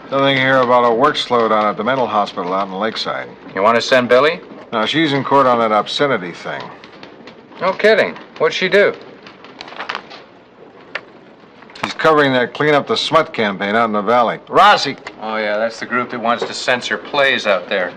Something here about a work slowdown at the mental hospital out in Lakeside. You want to send Billy? No, she's in court on that obscenity thing. No kidding. What'd she do? She's covering that Clean Up the Smut campaign out in the valley. Rossi! Oh, yeah, that's the group that wants to censor plays out there.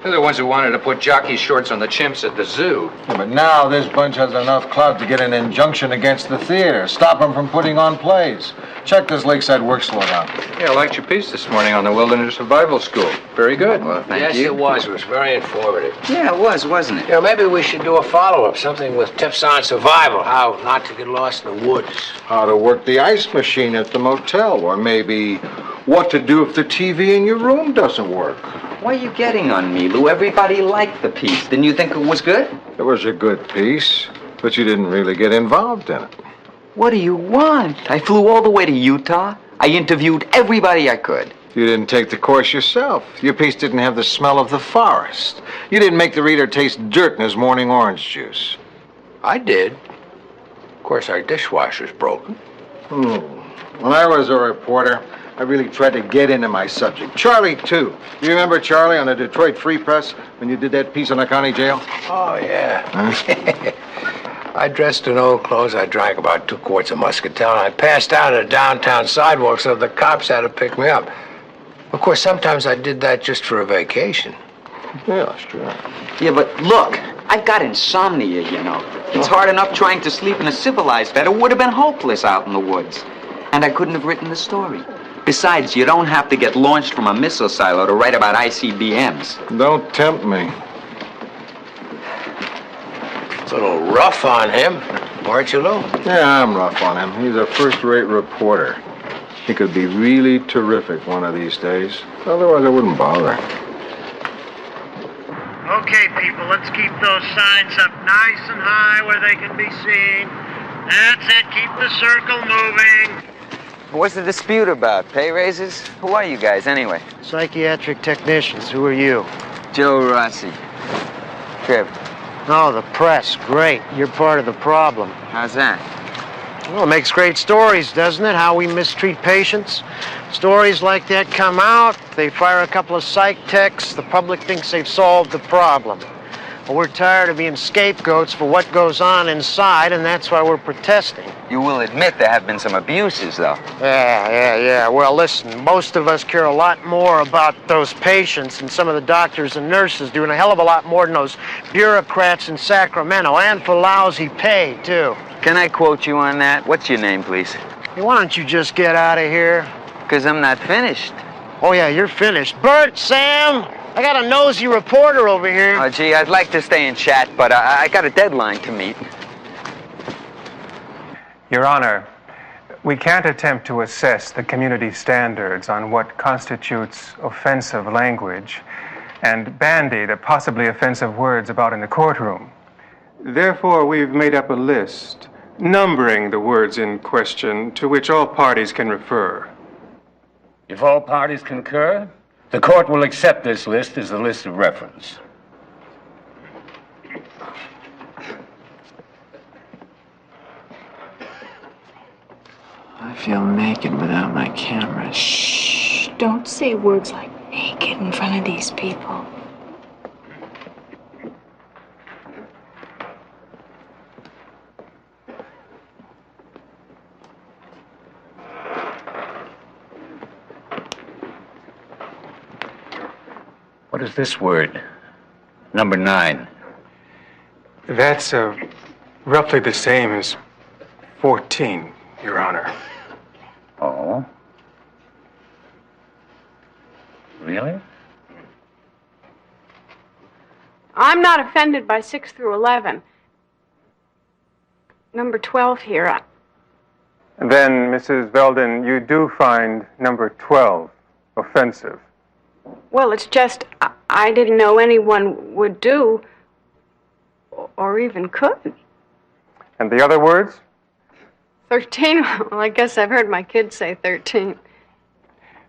They're the ones who wanted to put jockey shorts on the chimps at the zoo. Yeah, but now this bunch has enough clout to get an injunction against the theater. Stop them from putting on plays. Check this Lakeside work slowdown. Yeah, I liked your piece this morning on the Wilderness Survival School. Very good. Well, thank you. Yes, it was. It was very informative. Yeah, it was, wasn't it? You know, maybe we should do a follow-up, something with tips on survival, how not to get lost in the woods. How to work the ice machine at the motel, or maybe what to do if the TV in your room doesn't work. Why are you getting on me, Lou? Everybody liked the piece. Didn't you think it was good? It was a good piece, but you didn't really get involved in it. What do you want? I flew all the way to Utah. I interviewed everybody I could. You didn't take the course yourself. Your piece didn't have the smell of the forest. You didn't make the reader taste dirt in his morning orange juice. I did. Of course, our dishwasher's broken. When I was a reporter, I really tried to get into my subject. Charlie, too. You remember Charlie on the Detroit Free Press when you did that piece on the county jail? Oh, yeah. Huh? I dressed in old clothes. I drank about 2 quarts of muscatel, and I passed out on the downtown sidewalk, so the cops had to pick me up. Of course, sometimes I did that just for a vacation. Yeah, that's true. Yeah, but look, I've got insomnia, you know. It's hard enough trying to sleep in a civilized bed. It would have been hopeless out in the woods. And I couldn't have written the story. Besides, you don't have to get launched from a missile silo to write about ICBMs. Don't tempt me. It's a little rough on him, weren't you, Lou? Yeah, I'm rough on him. He's a first-rate reporter. He could be really terrific one of these days. Otherwise, I wouldn't bother. Okay, people, let's keep those signs up nice and high where they can be seen. That's it, keep the circle moving. What's the dispute about? Pay raises? Who are you guys, anyway? Psychiatric technicians, who are you? Joe Rossi. Trev. Oh, the press, great. You're part of the problem. How's that? Well, it makes great stories, doesn't it? How we mistreat patients. Stories like that come out, they fire a couple of psych techs, the public thinks they've solved the problem. Well, we're tired of being scapegoats for what goes on inside, and that's why we're protesting. You will admit there have been some abuses, though. Yeah. Well, listen, most of us care a lot more about those patients than some of the doctors and nurses do, and a hell of a lot more than those bureaucrats in Sacramento, and for lousy pay, too. Can I quote you on that? What's your name, please? Hey, why don't you just get out of here? Because I'm not finished. Oh, yeah, you're finished. Bert, Sam, I got a nosy reporter over here. Oh, gee, I'd like to stay and chat, but I got a deadline to meet. Your Honor, we can't attempt to assess the community standards on what constitutes offensive language and bandy the possibly offensive words about in the courtroom. Therefore, we've made up a list, numbering the words in question to which all parties can refer. If all parties concur, the court will accept this list as the list of reference. I feel naked without my camera. Shh! Don't say words like naked in front of these people. What is this word? Number 9. That's roughly the same as 14, Your Honor. Oh? Really? I'm not offended by 6 through 11. Number 12 here. Then, Mrs. Belden, you do find number 12 offensive. Well, it's just I didn't know anyone would do or even could. And the other words? 13? Well, I guess I've heard my kids say 13.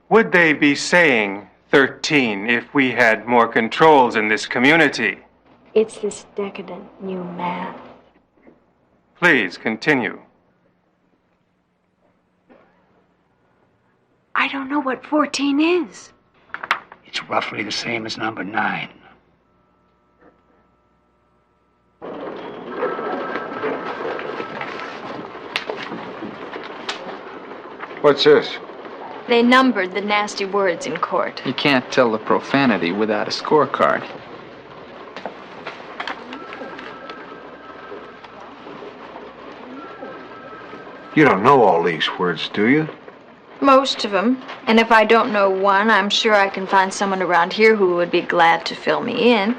Would they be saying 13 if we had more controls in this community? It's this decadent new math. Please continue. I don't know what 14 is. It's roughly the same as number 9. What's this? They numbered the nasty words in court. You can't tell the profanity without a scorecard. You don't know all these words, do you? Most of them. And if I don't know one, I'm sure I can find someone around here who would be glad to fill me in.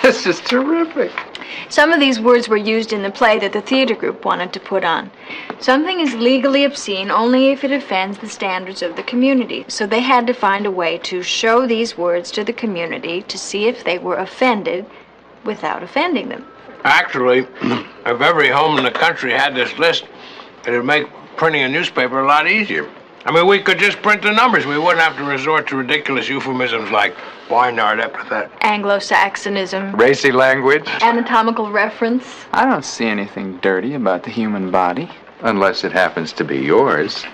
This is terrific. Some of these words were used in the play that the theater group wanted to put on. Something is legally obscene only if it offends the standards of the community. So they had to find a way to show these words to the community to see if they were offended without offending them. Actually, if every home in the country had this list, it'd make printing a newspaper a lot easier. I mean, we could just print the numbers. We wouldn't have to resort to ridiculous euphemisms like barnyard epithet. Anglo-Saxonism. Racy language. Anatomical reference. I don't see anything dirty about the human body. Unless it happens to be yours.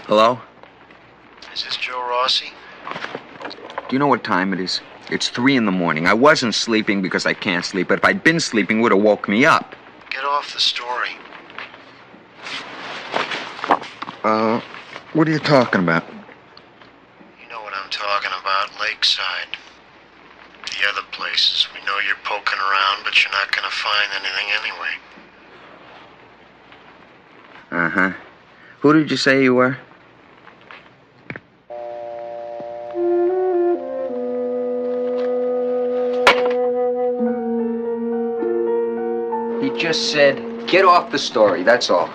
Hello? Is this Joe Rossi? Do you know what time it is? It's 3 in the morning. I wasn't sleeping because I can't sleep, but if I'd been sleeping, it would have woke me up. Get off the story. What are you talking about? You know what I'm talking about, Lakeside. The other places. We know you're poking around, but you're not gonna find anything anyway. Uh-huh. Who did you say you were? He just said, get off the story, that's all.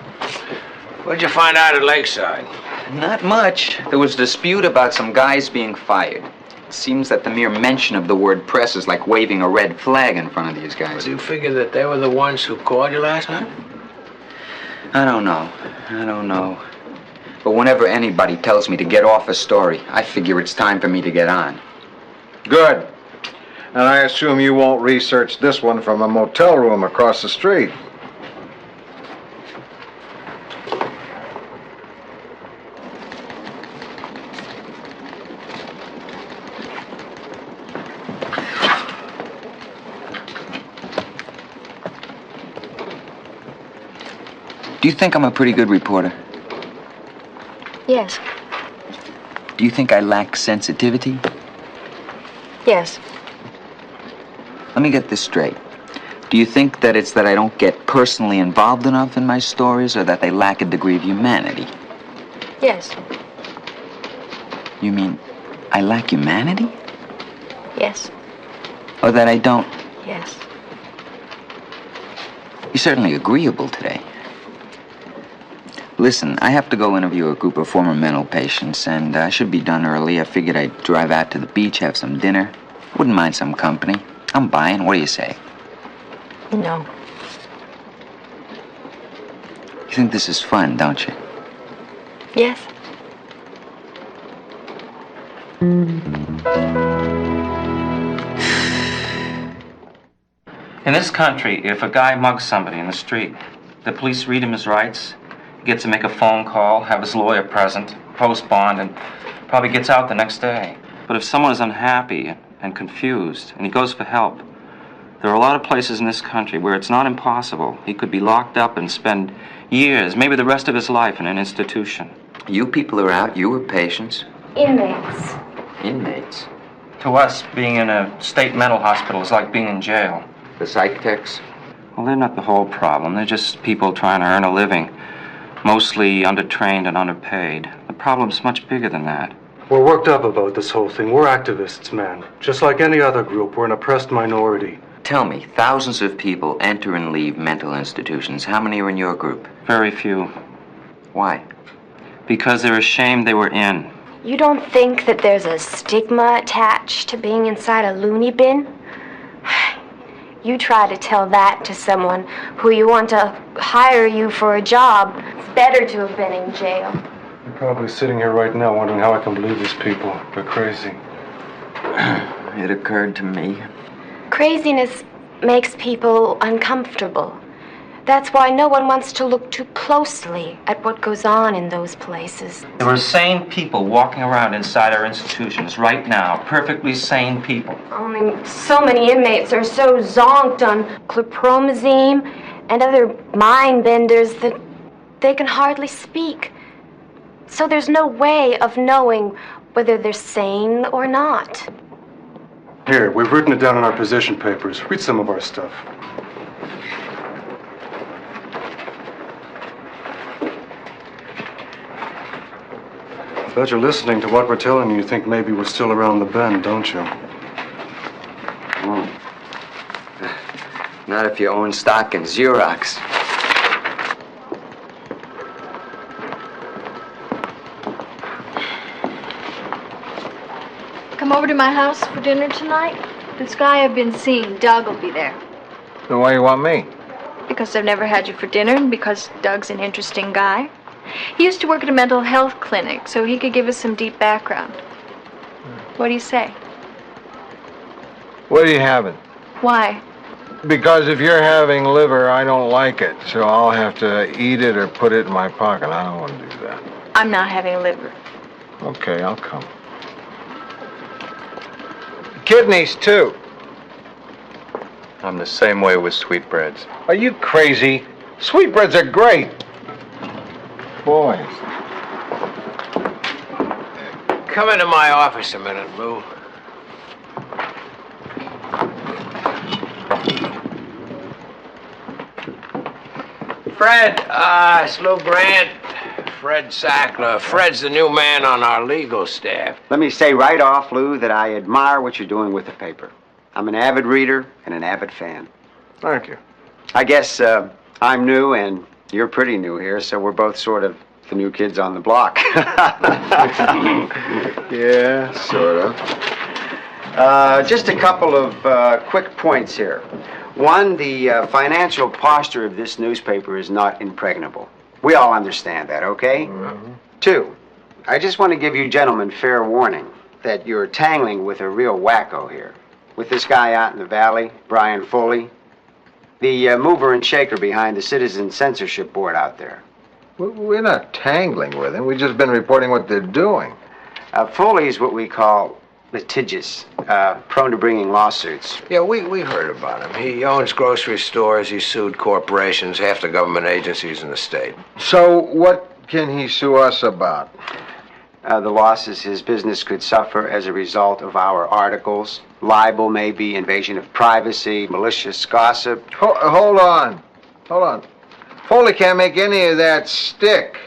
What'd you find out at Lakeside? Not much. There was a dispute about some guys being fired. It seems that the mere mention of the word press is like waving a red flag in front of these guys. Do you figure that they were the ones who called you last night? I don't know. But whenever anybody tells me to get off a story, I figure it's time for me to get on. Good. And I assume you won't research this one from a motel room across the street. Do you think I'm a pretty good reporter? Yes. Do you think I lack sensitivity? Yes. Let me get this straight. Do you think that it's that I don't get personally involved enough in my stories, or that they lack a degree of humanity? Yes. You mean I lack humanity? Yes. Or that I don't? Yes. You're certainly agreeable today. Listen, I have to go interview a group of former mental patients, and I should be done early. I figured I'd drive out to the beach, have some dinner. Wouldn't mind some company. I'm buying. What do you say? No. You think this is fun, don't you? Yes. In this country, if a guy mugs somebody in the street, the police read him his rights, he gets to make a phone call, have his lawyer present, post bond, and probably gets out the next day. But if someone is unhappy and confused, and he goes for help, there are a lot of places in this country where it's not impossible. He could be locked up and spend years, maybe the rest of his life, in an institution. You people are out, you were patients. Inmates. Inmates. To us, being in a state mental hospital is like being in jail. The psych techs? Well, they're not the whole problem. They're just people trying to earn a living, mostly undertrained and underpaid. The problem's much bigger than that. We're worked up about this whole thing. We're activists, man. Just like any other group, we're an oppressed minority. Tell me, thousands of people enter and leave mental institutions. How many are in your group? Very few. Why? Because they're ashamed they were in. You don't think that there's a stigma attached to being inside a loony bin? You try to tell that to someone who you want to hire you for a job. It's better to have been in jail. You're probably sitting here right now wondering how I can believe these people. They're crazy. It occurred to me. Craziness makes people uncomfortable. That's why no one wants to look too closely at what goes on in those places. There are sane people walking around inside our institutions right now, perfectly sane people. Only so many inmates are so zonked on chlorpromazine and other mind benders that they can hardly speak. So there's no way of knowing whether they're sane or not. Here, we've written it down in our position papers. Read some of our stuff. I bet you're listening to what we're telling you. You think maybe we're still around the bend, don't you? Not if you own stock in Xerox. Come over to my house for dinner tonight? This guy I've been seeing, Doug, will be there. Then why you want me? Because I've never had you for dinner and because Doug's an interesting guy. He used to work at a mental health clinic, so he could give us some deep background. What do you say? What are you having? Why? Because if you're having liver, I don't like it, so I'll have to eat it or put it in my pocket. I don't want to do that. I'm not having liver. Okay, I'll come. Kidneys, too. I'm the same way with sweetbreads. Are you crazy? Sweetbreads are great. Boys. Come into my office a minute, Lou. Fred, it's Lou Grant. Fred Sackler. Fred's the new man on our legal staff. Let me say right off, Lou, that I admire what you're doing with the paper. I'm an avid reader and an avid fan. Thank you. I guess I'm new and you're pretty new here, so we're both sort of the new kids on the block. Yeah, sort of. Just a couple of quick points here. One, the financial posture of this newspaper is not impregnable. We all understand that, okay? Mm-hmm. Two, I just want to give you gentlemen fair warning that you're tangling with a real wacko here. With this guy out in the valley, Brian Foley, the mover and shaker behind the Citizen Censorship Board out there. We're not tangling with him. We've just been reporting what they're doing. Foley is what we call litigious, prone to bringing lawsuits. Yeah, we heard about him. He owns grocery stores. He sued corporations, half the government agencies in the state. So what can he sue us about? The losses his business could suffer as a result of our articles. Libel, maybe, invasion of privacy, malicious gossip. Hold on. Foley can't make any of that stick.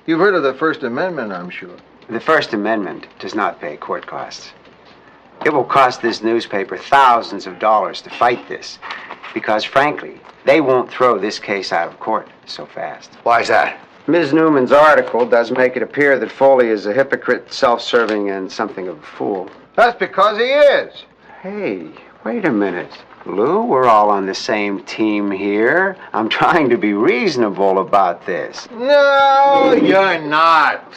You've heard of the First Amendment, I'm sure. The First Amendment does not pay court costs. It will cost this newspaper thousands of dollars to fight this, because, frankly, they won't throw this case out of court so fast. Why is that? Ms. Newman's article does make it appear that Foley is a hypocrite, self-serving, and something of a fool. That's because he is. Hey, wait a minute. Lou, we're all on the same team here. I'm trying to be reasonable about this. No, you're not.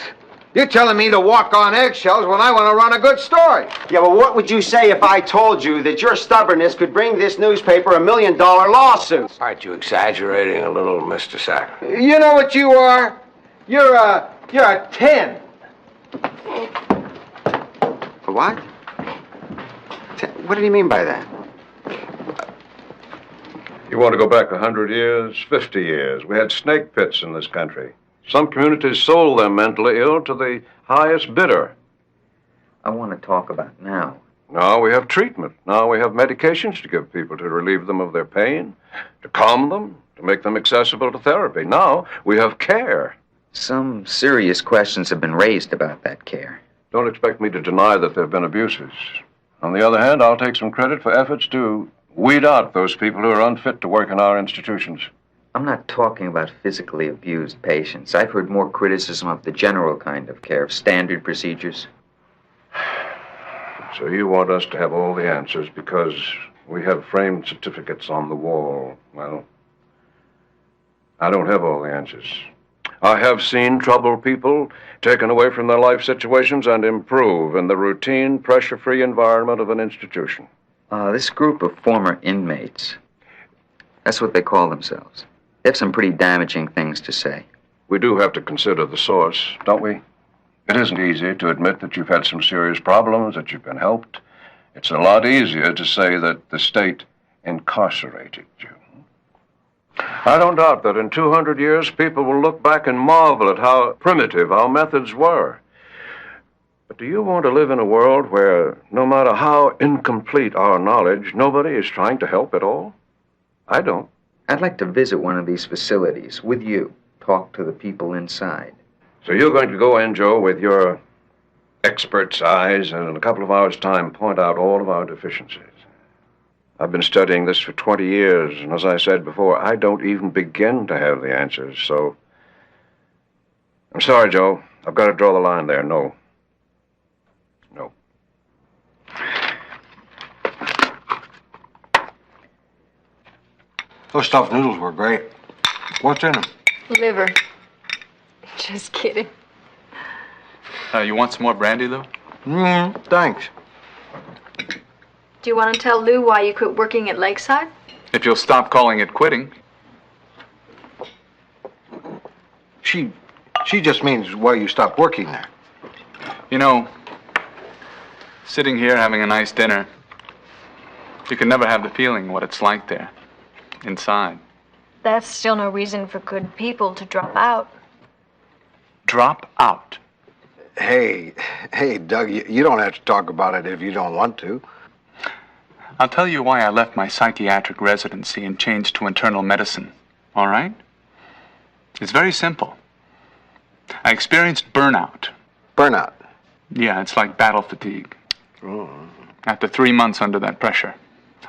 You're telling me to walk on eggshells when I want to run a good story. Yeah, well, what would you say if I told you that your stubbornness could bring this newspaper $1 million lawsuit? Aren't you exaggerating a little, Mr. Sack? You know what you are? You're a 10. What? What did he mean by that? You want to go back 100 years, 50 years. We had snake pits in this country. Some communities sold their mentally ill to the highest bidder. I want to talk about now. Now we have treatment. Now we have medications to give people to relieve them of their pain, to calm them, to make them accessible to therapy. Now we have care. Some serious questions have been raised about that care. Don't expect me to deny that there have been abuses. On the other hand, I'll take some credit for efforts to weed out those people who are unfit to work in our institutions. I'm not talking about physically abused patients. I've heard more criticism of the general kind of care, of standard procedures. So you want us to have all the answers because we have framed certificates on the wall. Well, I don't have all the answers. I have seen troubled people taken away from their life situations and improve in the routine, pressure-free environment of an institution. This group of former inmates, that's what they call themselves. They have some pretty damaging things to say. We do have to consider the source, don't we? It isn't easy to admit that you've had some serious problems, that you've been helped. It's a lot easier to say that the state incarcerated you. I don't doubt that in 200 years, people will look back and marvel at how primitive our methods were. But do you want to live in a world where, no matter how incomplete our knowledge, nobody is trying to help at all? I don't. I'd like to visit one of these facilities with you, talk to the people inside. So you're going to go in, Joe, with your expert's eyes, and in a couple of hours' time, point out all of our deficiencies. I've been studying this for 20 years, and as I said before, I don't even begin to have the answers, so... I'm sorry, Joe. I've got to draw the line there. No. No. Those stuffed noodles were great. What's in them? Liver. Just kidding. You want some more brandy, Lou? Thanks. Do you want to tell Lou why you quit working at Lakeside? If you'll stop calling it quitting. She just means why you stopped working there. You know, sitting here having a nice dinner, you can never have the feeling what it's like there, inside. That's still no reason for good people to drop out. Drop out? Hey, Doug, you don't have to talk about it if you don't want to. I'll tell you why I left my psychiatric residency and changed to internal medicine, all right? It's very simple. I experienced burnout. Burnout? Yeah, it's like battle fatigue. Oh. After 3 months under that pressure.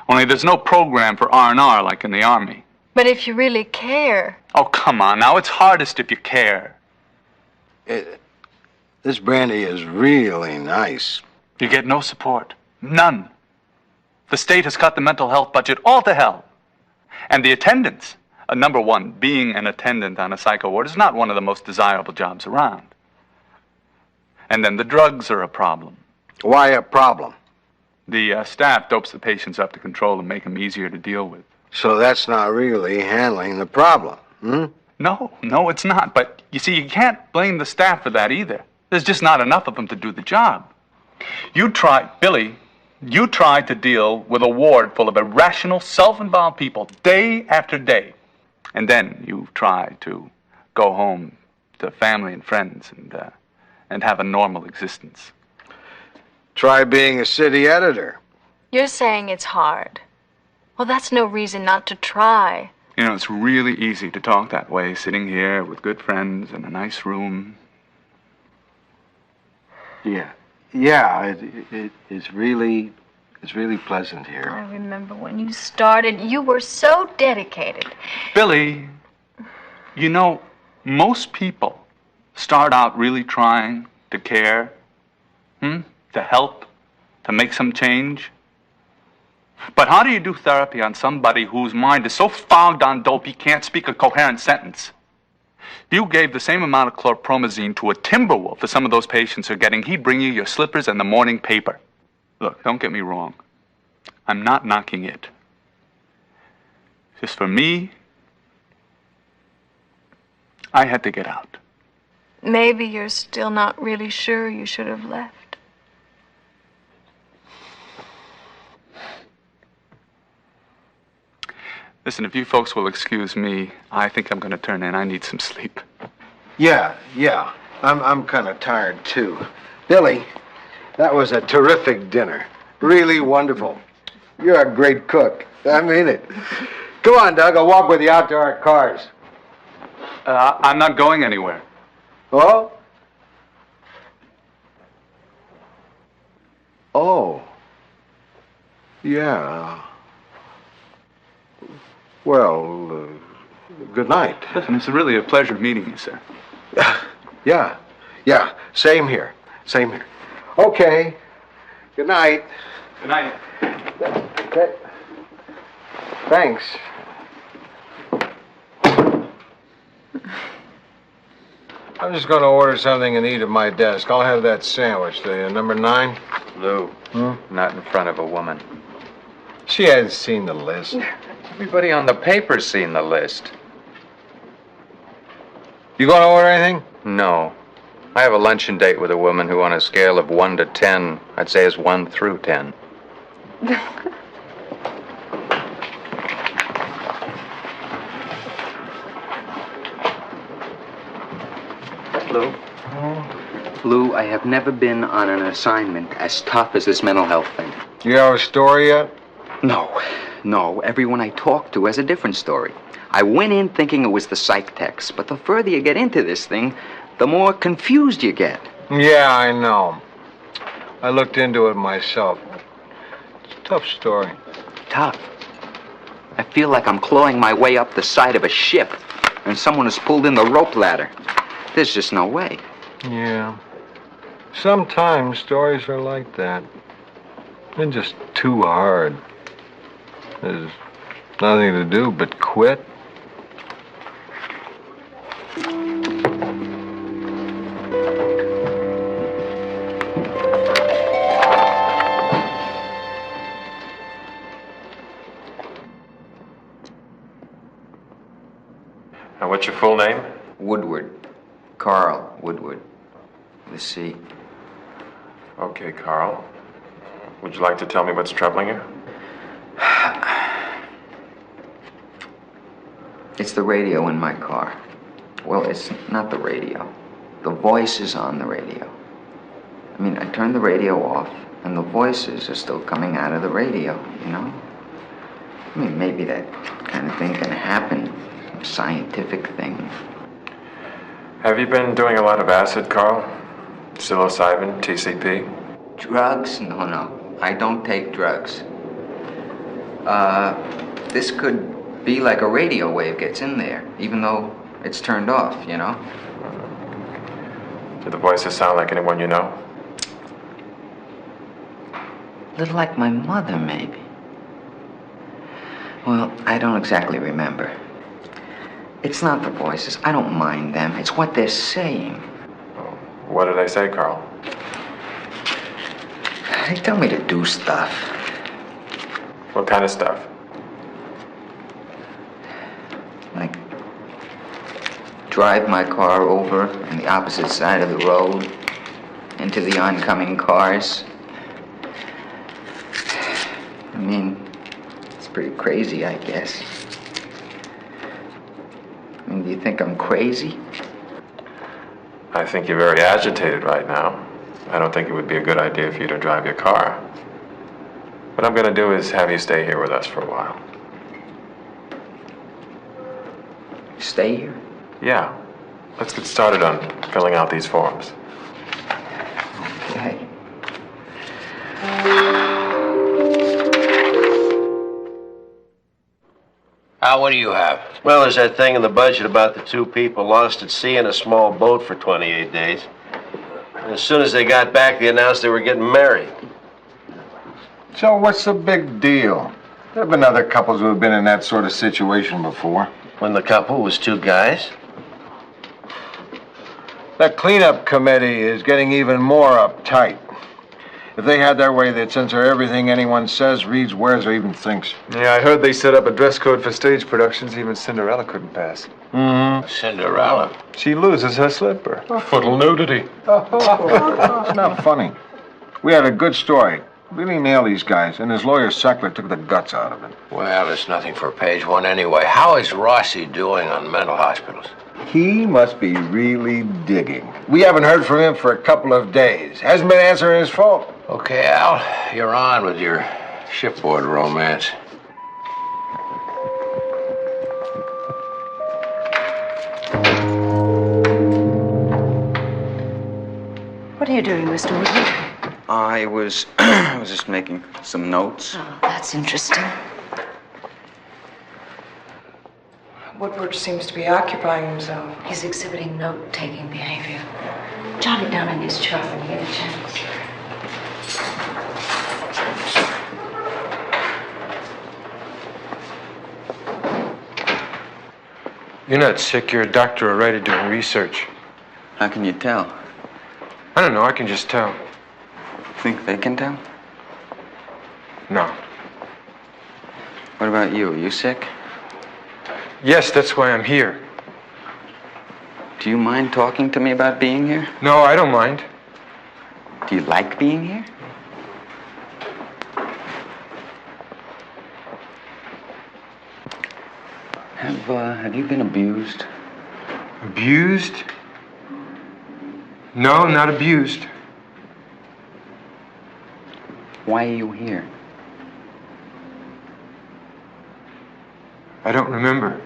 Only there's no program for R&R like in the Army. But if you really care... Oh, come on now. It's hardest if you care. This brandy is really nice. You get no support. None. The state has cut the mental health budget all to hell. And the attendance, number one, being an attendant on a psycho ward is not one of the most desirable jobs around. And then the drugs are a problem. Why a problem? The staff dopes the patients up to control and make them easier to deal with. So that's not really handling the problem, hmm? No, it's not. But you see, you can't blame the staff for that either. There's just not enough of them to do the job. Billy, you tried to deal with a ward full of irrational, self-involved people day after day. And then you try to go home to family and friends and have a normal existence. Try being a city editor. You're saying it's hard. Well, that's no reason not to try. You know, it's really easy to talk that way, sitting here with good friends in a nice room. Yeah, it's really pleasant here. I remember when you started, you were so dedicated. Billy, you know, most people start out really trying to care, to help, to make some change. But how do you do therapy on somebody whose mind is so fogged on dope he can't speak a coherent sentence? If you gave the same amount of chlorpromazine to a timber wolf as some of those patients are getting, he'd bring you your slippers and the morning paper. Look, don't get me wrong. I'm not knocking it. Just for me, I had to get out. Maybe you're still not really sure you should have left. Listen, if you folks will excuse me, I think I'm going to turn in. I need some sleep. Yeah. I'm kind of tired, too. Billy, that was a terrific dinner. Really wonderful. You're a great cook. I mean it. Come on, Doug. I'll walk with you out to our cars. I'm not going anywhere. Oh? Oh. Yeah. Well, good night. Listen, it's really a pleasure meeting you, sir. Yeah. Same here. Okay. Good night. Good night. Thanks. I'm just going to order something and eat at my desk. I'll have that sandwich, number 9. Lou, not in front of a woman. She hasn't seen the list. Everybody on the paper's seen the list. You going to order anything? No. I have a luncheon date with a woman who, on a scale of 1 to 10, I'd say is 1 through 10. Lou, I have never been on an assignment as tough as this mental health thing. You have a story yet? No. Everyone I talk to has a different story. I went in thinking it was the psych techs, but the further you get into this thing, the more confused you get. Yeah, I know. I looked into it myself. It's a tough story. Tough? I feel like I'm clawing my way up the side of a ship, and someone has pulled in the rope ladder. There's just no way. Yeah. Sometimes stories are like that. They're just too hard. There's nothing to do but quit. Now, what's your full name? Woodward. Carl Woodward. Let's see. Okay, Carl. Would you like to tell me what's troubling you? It's the radio in my car. Well, it's not the radio. The voice is on the radio. I mean, I turned the radio off, and the voices are still coming out of the radio, you know? I mean, maybe that kind of thing can happen. Some scientific thing. Have you been doing a lot of acid, Carl? Psilocybin, TCP? Drugs? No. I don't take drugs. This could be like a radio wave gets in there, even though it's turned off, you know? Do the voices sound like anyone you know? A little like my mother, maybe. Well, I don't exactly remember. It's not the voices. I don't mind them. It's what they're saying. What do they say, Carl? They tell me to do stuff. What kind of stuff? Like drive my car over on the opposite side of the road into the oncoming cars. I mean, it's pretty crazy, I guess. I mean, do you think I'm crazy? I think you're very agitated right now. I don't think it would be a good idea for you to drive your car. What I'm going to do is have you stay here with us for a while. Stay here? Yeah. Let's get started on filling out these forms. Okay. Al, what do you have? Well, there's that thing in the budget about the 2 people lost at sea in a small boat for 28 days. And as soon as they got back, they announced they were getting married. So what's the big deal? There have been other couples who have been in that sort of situation before. When the couple was 2 guys? That cleanup committee is getting even more uptight. If they had their way, they'd censor everything anyone says, reads, wears, or even thinks. Yeah, I heard they set up a dress code for stage productions even Cinderella couldn't pass. Mm-hmm. Cinderella? She loses her slipper. Football nudity. It's not funny. We had a good story. Really nailed these guys, and his lawyer Sackler took the guts out of it. Well, it's nothing for page one anyway. How is Rossi doing on mental hospitals? He must be really digging. We haven't heard from him for a couple of days. Hasn't been answering his phone. Okay, Al, you're on with your shipboard romance. What are you doing, Mr. Woodward? I was just making some notes. Oh, that's interesting. Woodward seems to be occupying himself. He's exhibiting note-taking behavior. Jot it down in his chart when you get a chance. You're not sick. You're a doctor or writer doing research. How can you tell? I don't know. I can just tell. Think they can tell? No. What about you? Are you sick? Yes, that's why I'm here. Do you mind talking to me about being here? No, I don't mind. Do you like being here? Have you been abused? Abused? No, not abused. Why are you here? I don't remember.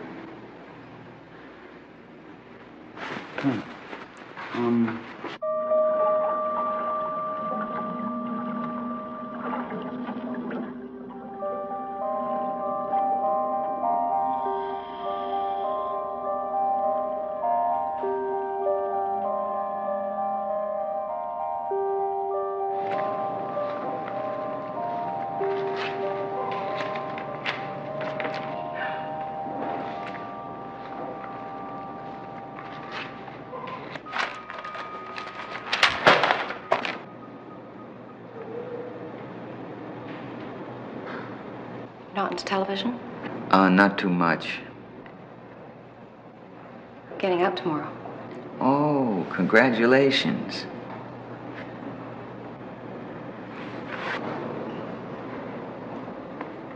Not into television? Not too much. Getting out tomorrow. Oh, congratulations.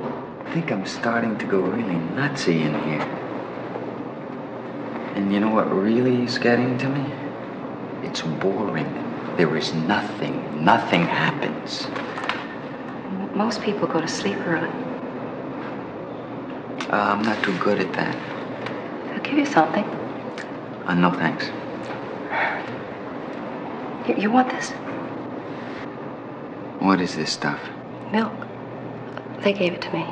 I think I'm starting to go really nutsy in here. And you know what really is getting to me? It's boring. There is nothing. Nothing happens. Most people go to sleep early. I'm not too good at that. I'll give you something. No, thanks. You want this? What is this stuff? Milk. They gave it to me.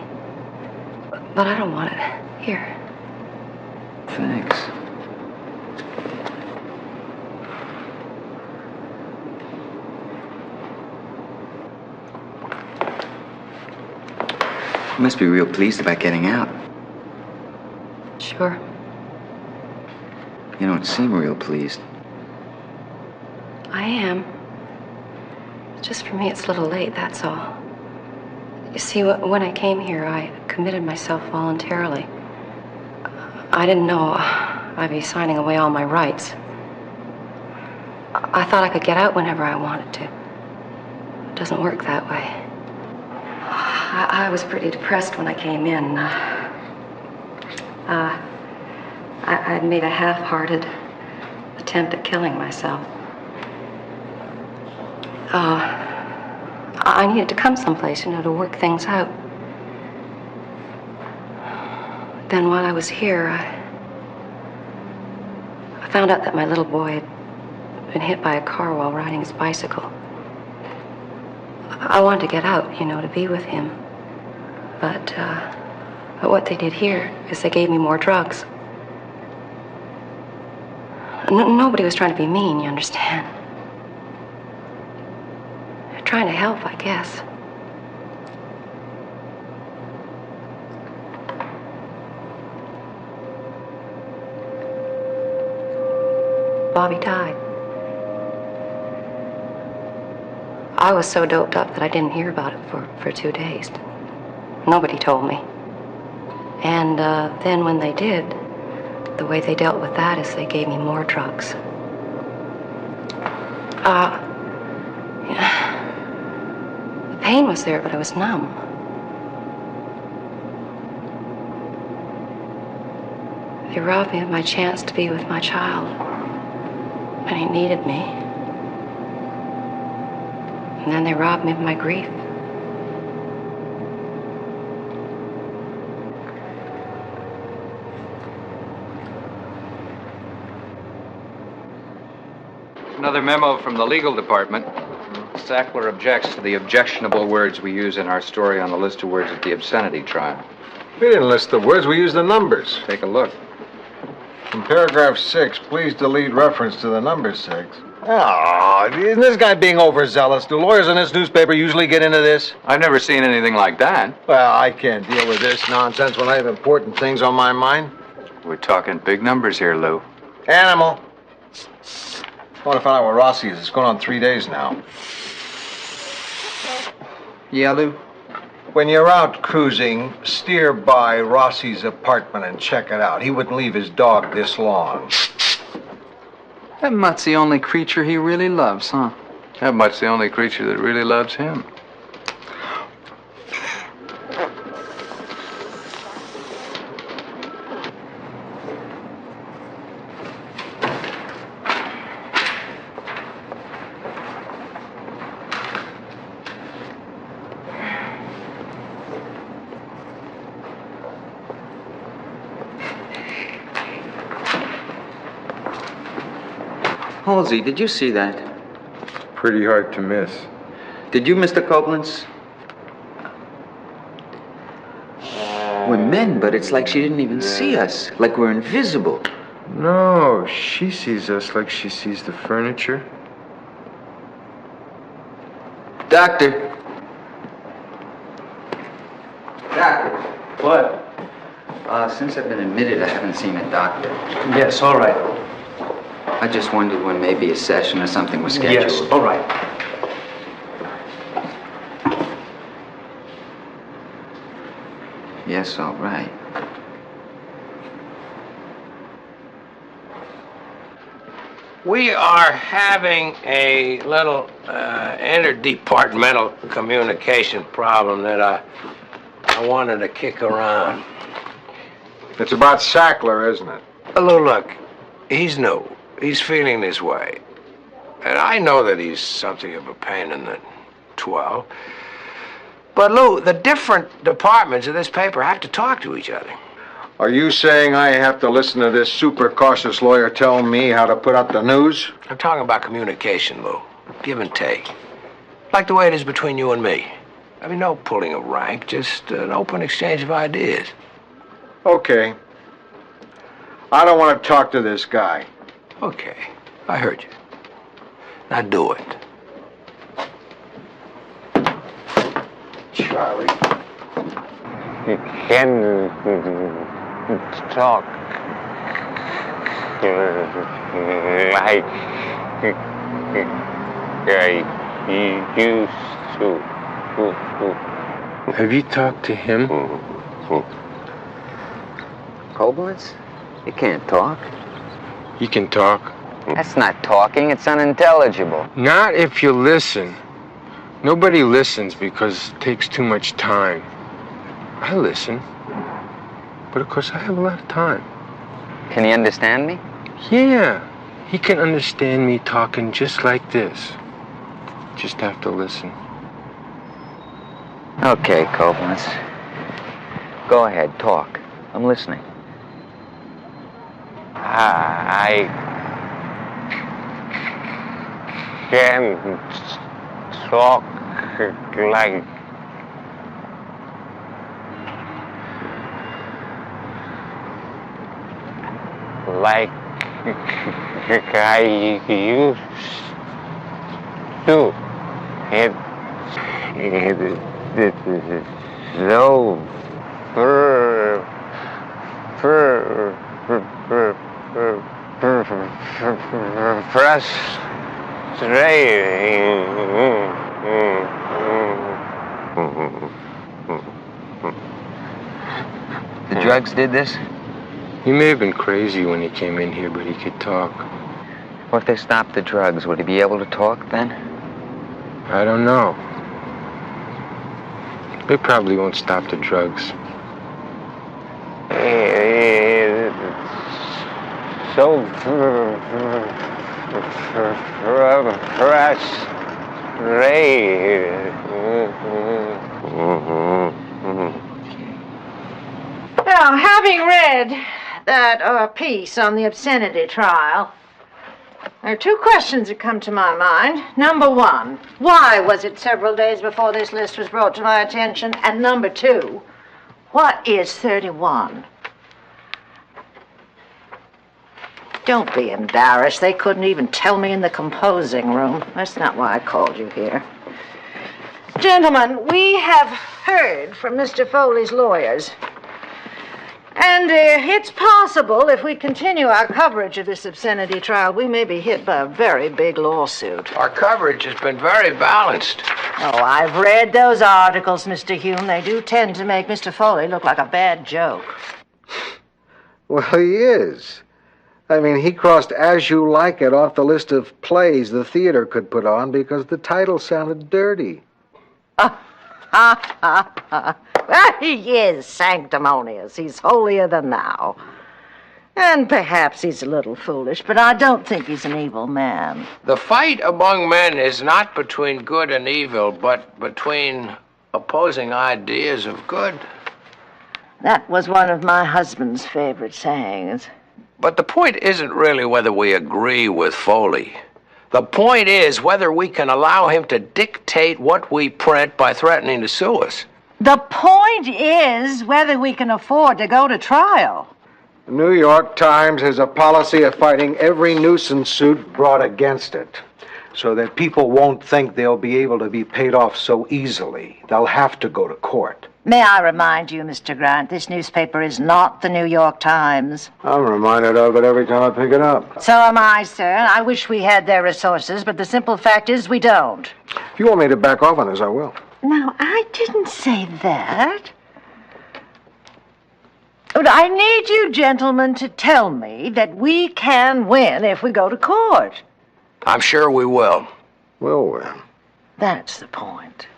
But I don't want it. Here. Thanks. You must be real pleased about getting out. Sure. You don't seem real pleased. I am. Just for me, it's a little late, that's all. You see, when I came here, I committed myself voluntarily. I didn't know I'd be signing away all my rights. I thought I could get out whenever I wanted to. It doesn't work that way. I was pretty depressed when I came in. I'd made a half-hearted attempt at killing myself. I needed to come someplace, to work things out. Then while I was here, I found out that my little boy had been hit by a car while riding his bicycle. I wanted to get out, to be with him. But what they did here is they gave me more drugs. Nobody was trying to be mean, you understand? They're trying to help, I guess. Bobby died. I was so doped up that I didn't hear about it for 2 days. Nobody told me. And then when they did, the way they dealt with that is they gave me more drugs. The pain was there, but I was numb. They robbed me of my chance to be with my child when he needed me. And then they robbed me of my grief. Another memo from the legal department. Sackler objects to the objectionable words we use in our story on the list of words at the obscenity trial. We didn't list the words, we used the numbers. Take a look. In paragraph 6, please delete reference to the number 6. Oh, isn't this guy being overzealous? Do lawyers in this newspaper usually get into this? I've never seen anything like that. Well, I can't deal with this nonsense when I have important things on my mind. We're talking big numbers here, Lou. Animal. I want to find out where Rossi is. It's going on 3 days now. Yeah, Lou? When you're out cruising, steer by Rossi's apartment and check it out. He wouldn't leave his dog this long. That mutt's the only creature he really loves, huh? That mutt's the only creature that really loves him. Halsey, did you see that? Pretty hard to miss. Did you, Mr. Koblenz? We're men, but it's like she didn't even see us. Like we're invisible. No, she sees us like she sees the furniture. Doctor. Doctor. What? Since I've been admitted, I haven't seen a doctor. Yes, all right. I just wondered when maybe a session or something was scheduled. Yes, all right. Yes, all right. We are having a little interdepartmental communication problem that I wanted to kick around. It's about Sackler, isn't it? Lou, look, he's new. He's feeling this way. And I know that he's something of a pain in the 12. But, Lou, the different departments of this paper have to talk to each other. Are you saying I have to listen to this super cautious lawyer tell me how to put out the news? I'm talking about communication, Lou. Give and take. Like the way it is between you and me. I mean, no pulling of rank, just an open exchange of ideas. Okay. I don't want to talk to this guy. Okay, I heard you. Now do it. Charlie. You can talk like I used to. Have you talked to him? Koblenz? You can't talk. You can talk. That's not talking, it's unintelligible. Not if you listen. Nobody listens because it takes too much time. I listen. But of course I have a lot of time. Can he understand me? Yeah. He can understand me talking just like this. Just have to listen. Okay, Koblenz. Go ahead, talk. I'm listening. I can talk like I used to. So frustrating. drugs did this? He may have been crazy when he came in here, but he could talk. What if they stopped the drugs? Would he be able to talk then? I don't know. They probably won't stop the drugs. So Now, having read that piece on the obscenity trial, there are two questions that come to my mind. Number one, why was it several days before this list was brought to my attention? And number two, what is 31? Don't be embarrassed. They couldn't even tell me in the composing room. That's not why I called you here. Gentlemen, we have heard from Mr. Foley's lawyers. And it's possible, if we continue our coverage of this obscenity trial, we may be hit by a very big lawsuit. Our coverage has been very balanced. Oh, I've read those articles, Mr. Hume. They do tend to make Mr. Foley look like a bad joke. Well, he is. I mean, he crossed As You Like It off the list of plays the theater could put on because the title sounded dirty. Well, he is sanctimonious. He's holier than thou. And perhaps he's a little foolish, but I don't think he's an evil man. The fight among men is not between good and evil, but between opposing ideas of good. That was one of my husband's favorite sayings. But the point isn't really whether we agree with Foley. The point is whether we can allow him to dictate what we print by threatening to sue us. The point is whether we can afford to go to trial. The New York Times has a policy of fighting every nuisance suit brought against it, so that people won't think they'll be able to be paid off so easily. They'll have to go to court. May I remind you, Mr. Grant, this newspaper is not the New York Times. I'm reminded of it every time I pick it up. So am I, sir. I wish we had their resources, but the simple fact is we don't. If you want me to back off on this, I will. No, I didn't say that. But I need you gentlemen to tell me that we can win if we go to court. I'm sure we will. We'll win. That's the point.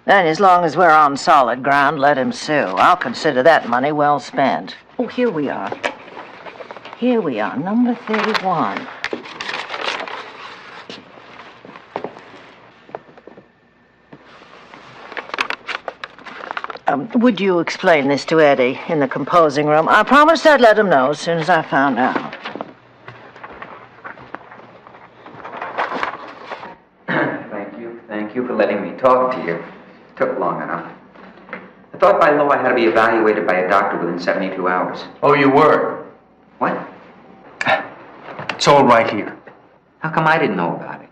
Then, as long as we're on solid ground, let him sue. I'll consider that money well spent. Oh, here we are. Here we are, number 31. Would you explain this to Eddie in the composing room? I promised I'd let him know as soon as I found out. Thank you for letting me talk to you. Took long enough. I thought by law I had to be evaluated by a doctor within 72 hours. Oh, you were? What? It's all right here. How come I didn't know about it?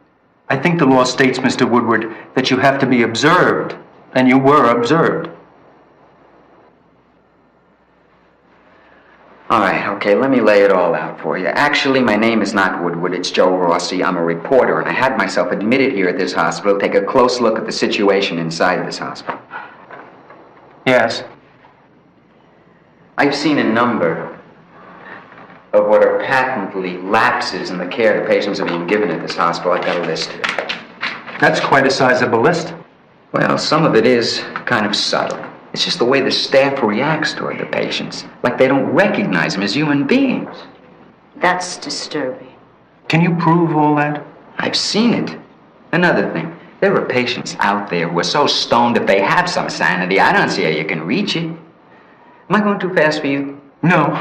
I think the law states, Mr. Woodward, that you have to be observed, and you were observed. All right, okay, let me lay it all out for you. Actually, my name is not Woodward, it's Joe Rossi. I'm a reporter, and I had myself admitted here at this hospital to take a close look at the situation inside this hospital. Yes? I've seen a number of what are patently lapses in the care the patients are being given at this hospital. I've got a list here. That's quite a sizable list. Well, some of it is kind of subtle. It's just the way the staff reacts toward the patients, like they don't recognize them as human beings. That's disturbing. Can you prove all that? I've seen it. Another thing, there are patients out there who are so stoned if they have some sanity, I don't see how you can reach it. Am I going too fast for you? No.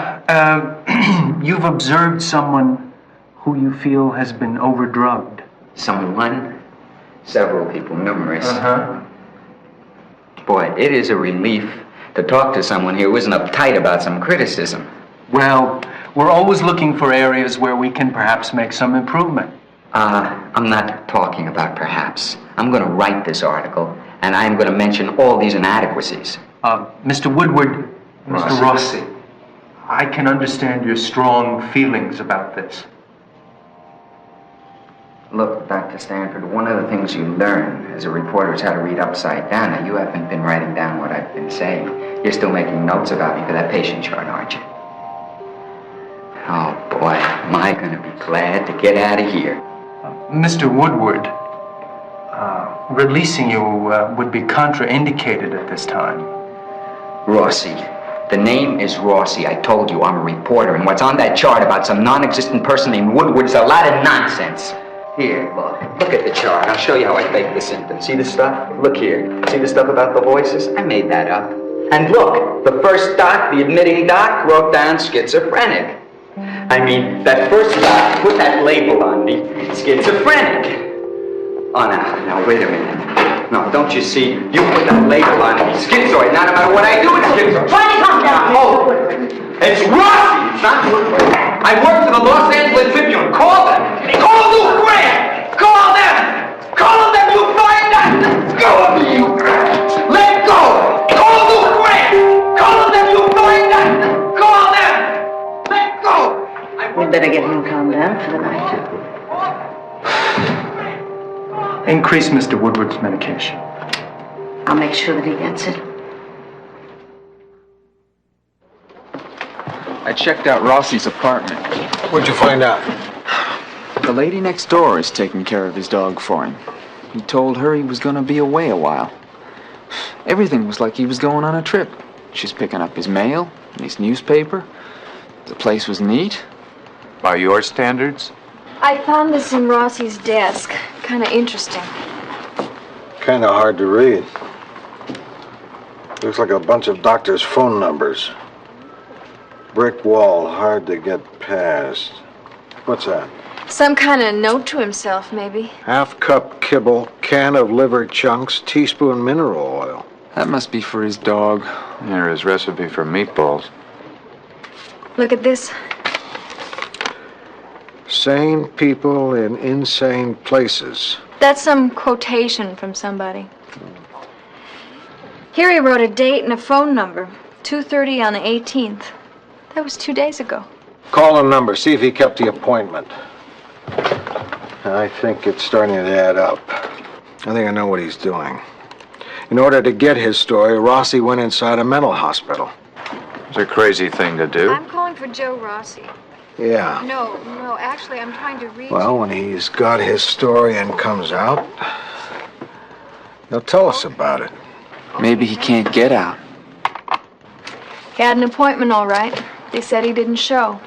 You've observed someone who you feel has been overdrugged. Someone? Several people, numerous. Uh-huh. Boy, it is a relief to talk to someone here who isn't uptight about some criticism. Well, we're always looking for areas where we can perhaps make some improvement. I'm not talking about perhaps. I'm going to write this article, and I'm going to mention all these inadequacies. Mr. Woodward, Mr. Rossi, I can understand your strong feelings about this. Look, Dr. Stanford, one of the things you learn as a reporter is how to read upside down. Now, you haven't been writing down what I've been saying. You're still making notes about me for that patient chart, aren't you? Oh, boy, am I going to be glad to get out of here. Mr. Woodward, releasing you would be contraindicated at this time. Rossi. The name is Rossi. I told you I'm a reporter, and what's on that chart about some non-existent person named Woodward is a lot of nonsense. Here, look at the chart. I'll show you how I faked the symptoms. See the stuff? Look here. See the stuff about the voices? I made that up. And look, the first doc, the admitting doc, wrote down schizophrenic. I mean, that first doc put that label on me, schizophrenic. Oh, now, wait a minute. No, don't you see? You put that label on me, schizoid. Now, no matter what I do, it's schizoid. Try to calm down. Oh, it's Rossi. It's not Woodward. I work for the Los Angeles Tribune. Call them. Call Lou Grant. Call them. Call them. You'll find out. Let go of me, you. Let go. Call Lou Grant. Call them. You'll find out. Call them. Let go. We'd better get him calmed down for the night. Increase Mr. Woodward's medication. I'll make sure that he gets it. I checked out Rossi's apartment. What'd you find out? The lady next door is taking care of his dog for him. He told her he was going to be away a while. Everything was like he was going on a trip. She's picking up his mail and his newspaper. The place was neat. By your standards? I found this in Rossi's desk. Kind of interesting. Kind of hard to read. Looks like a bunch of doctors' phone numbers. Brick wall, hard to get past. What's that? Some kind of note to himself, maybe. Half cup kibble, can of liver chunks, teaspoon mineral oil. That must be for his dog. Or his recipe for meatballs. Look at this. Sane people in insane places. That's some quotation from somebody. Here he wrote a date and a phone number. 2:30 on the 18th. That was 2 days ago. Call the number, see if he kept the appointment. I think it's starting to add up. I think I know what he's doing. In order to get his story, Rossi went inside a mental hospital. It's a crazy thing to do. I'm calling for Joe Rossi. Yeah. No, actually, I'm trying to reach... Well, when he's got his story and comes out, he'll tell us about it. Maybe he can't get out. He had an appointment, all right. They said he didn't show.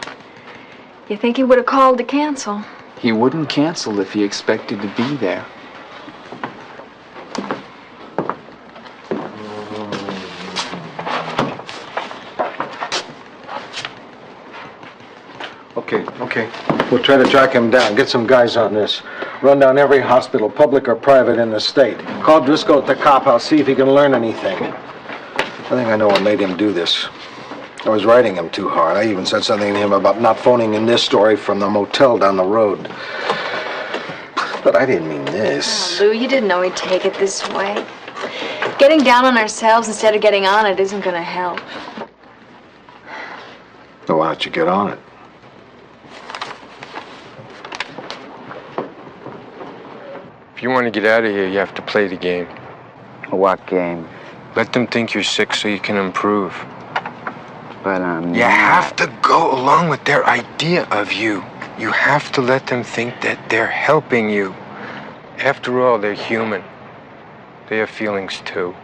You think he would have called to cancel? He wouldn't cancel if he expected to be there. Okay. We'll try to track him down, get some guys on this. Run down every hospital, public or private, in the state. Call Driscoll at the cop house, see if he can learn anything. I think I know what made him do this. I was writing him too hard. I even said something to him about not phoning in this story from the motel down the road. But I didn't mean this. Oh, Lou, you didn't know he'd take it this way. Getting down on ourselves instead of getting on it isn't going to help. So why don't you get on it? If you want to get out of here, you have to play the game. What game? Let them think you're sick so you can improve. But I'm You have to go along with their idea of you. You have to let them think that they're helping you. After all, they're human. They have feelings too.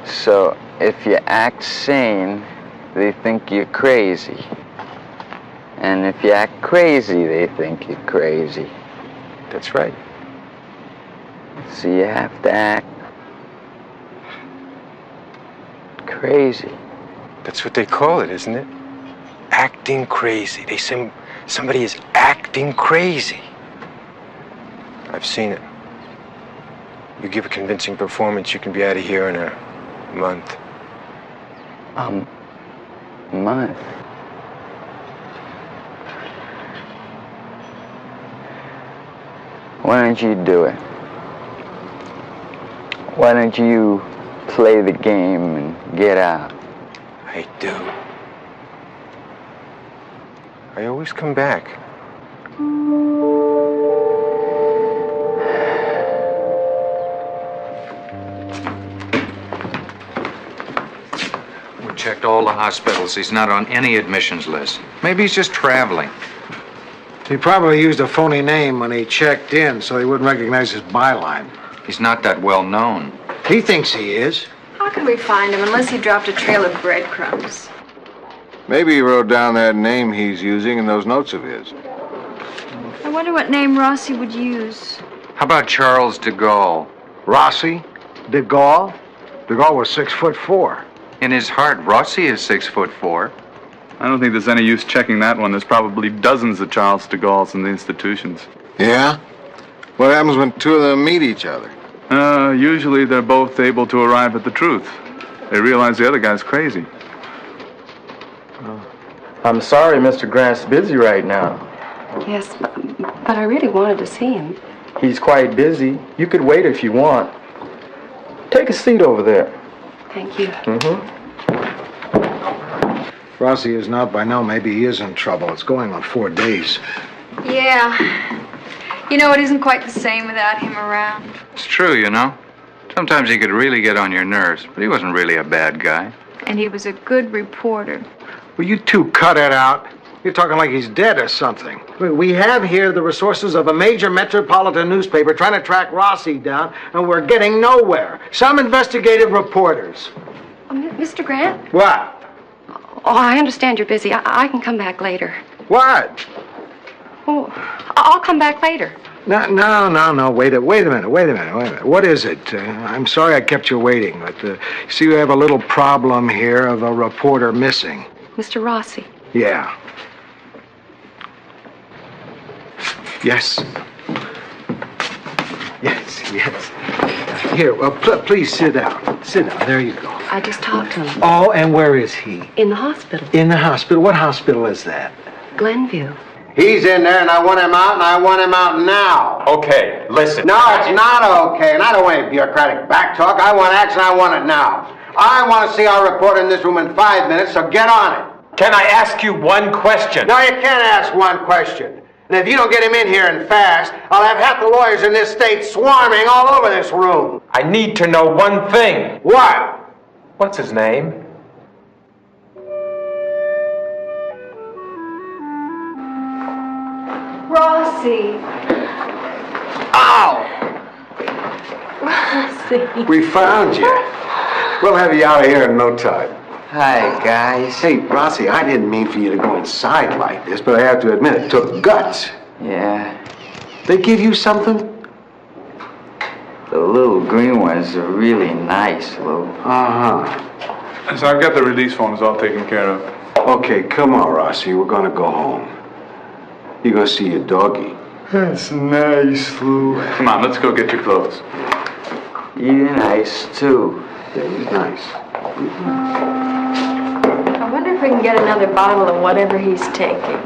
So, if you act sane, they think you're crazy. And if you act crazy, they think you're crazy. That's right. So you have to act crazy. That's what they call it, isn't it? Acting crazy. They say somebody is acting crazy. I've seen it. You give a convincing performance, you can be out of here in a month. Month? Why don't you do it? Why don't you play the game and get out? I do. I always come back. the hospitals, he's not on any admissions list. Maybe he's just traveling. He probably used a phony name when he checked in, so he wouldn't recognize his byline. He's not that well known. He thinks he is. How can we find him unless he dropped a trail of breadcrumbs? Maybe he wrote down that name he's using in those notes of his. I wonder what name Rossi would use. How about Charles de Gaulle? Rossi? De Gaulle? De Gaulle was 6'4". In his heart, Rossi is 6'4". I don't think there's any use checking that one. There's probably dozens of Charles de Gaulles in the institutions. Yeah? What happens when two of them meet each other? Usually they're both able to arrive at the truth. They realize the other guy's crazy. I'm sorry Mr. Grant's busy right now. Yes, but I really wanted to see him. He's quite busy. You could wait if you want. Take a seat over there. Thank you. Rossi is not by now. Maybe he is in trouble. It's going on 4 days. Yeah. You know, it isn't quite the same without him around. It's true, you know. Sometimes he could really get on your nerves, but he wasn't really a bad guy. And he was a good reporter. Will you two cut it out? You're talking like he's dead or something. We have here the resources of a major metropolitan newspaper trying to track Rossi down, and we're getting nowhere. Some investigative reporters. Mr. Grant? What? Oh, I understand you're busy. I can come back later. What? Oh, I'll come back later. No. Wait a minute. What is it? I'm sorry I kept you waiting, but see, we have a little problem here of a reporter missing. Mr. Rossi. Yeah. Yes. Here, please sit down. Sit down. There you go. I just talked to him. Oh, and where is he? In the hospital. In the hospital? What hospital is that? Glenview. He's in there, and I want him out, and I want him out now. Okay, listen. No, it's not okay, and I don't want any bureaucratic backtalk. I want action, I want it now. I want to see our reporter in this room in 5 minutes, so get on it. Can I ask you one question? No, you can't ask one question. And if you don't get him in here and fast, I'll have half the lawyers in this state swarming all over this room. I need to know one thing. What? What's his name? Rossi. Ow! Rossi. We found you. We'll have you out of here in no time. Hi, guys. Hey, Rossi, I didn't mean for you to go inside like this, but I have to admit it took guts. Yeah, They give you something? the little green ones are really nice, Lou. Uh-huh. So I've got the release forms all taken care of. Okay, come on, Rossi. We're gonna go home. You gonna see your doggy. That's nice, Lou. Come on, let's go get your clothes. You're nice, too. Yeah, he's nice. I wonder if we can get another bottle of whatever he's taking.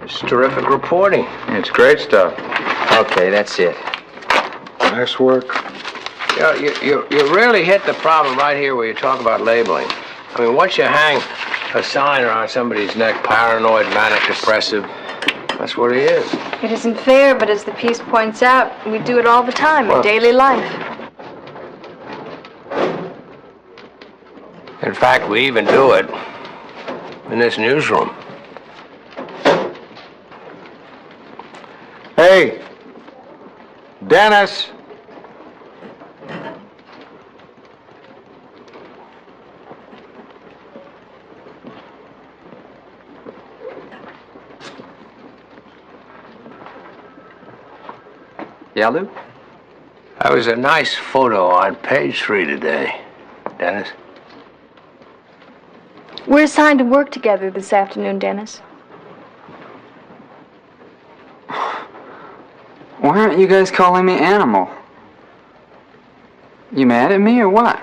It's terrific reporting. It's great stuff. Okay, that's it. Nice work. You really hit the problem right here where you talk about labeling. I mean, once you hang a sign around somebody's neck, paranoid, manic, depressive, that's what he is. It isn't fair, but as the piece points out, we do it all the time in daily life. In fact, we even do it in this newsroom. Hey, Dennis. Yeah, Lou? That was a nice photo on page 3 today, Dennis. We're assigned to work together this afternoon, Dennis. Why aren't you guys calling me Animal? You mad at me or what?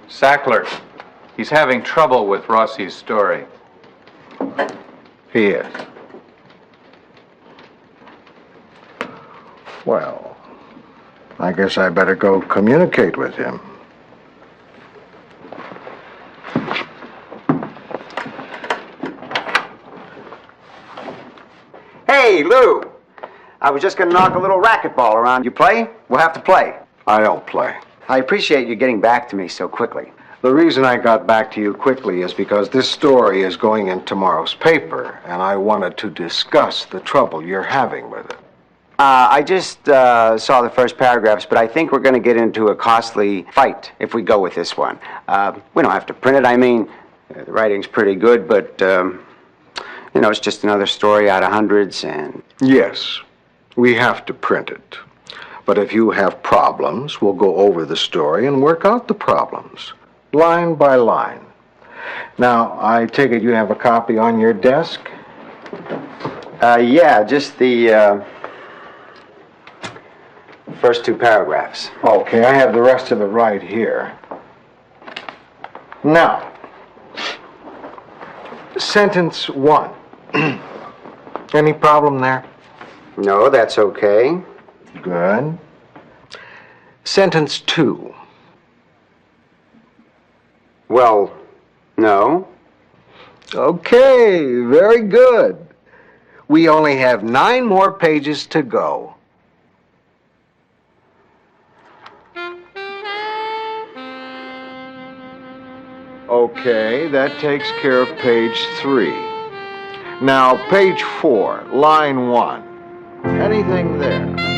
Sackler, he's having trouble with Rossi's story. He is. Well, I guess I better go communicate with him. Hey, Lou. I was just going to knock a little racquetball around. You play? We'll have to play. I don't play. I appreciate you getting back to me so quickly. The reason I got back to you quickly is because this story is going in tomorrow's paper, and I wanted to discuss the trouble you're having with it. I just saw the first paragraphs, but I think we're going to get into a costly fight if we go with this one. We don't have to print it. I mean, the writing's pretty good, but, you know, it's just another story out of hundreds, and... Yes, we have to print it. But if you have problems, we'll go over the story and work out the problems, line by line. Now, I take it you have a copy on your desk? Yeah, just the, first two paragraphs. Okay, I have the rest of it right here. Now, sentence 1. Any problem there? No, that's okay. Good. Sentence 2. Well, no. Okay, very good. We only have 9 more pages to go. Okay, that takes care of page 3. Now, page 4, line 1. Anything there?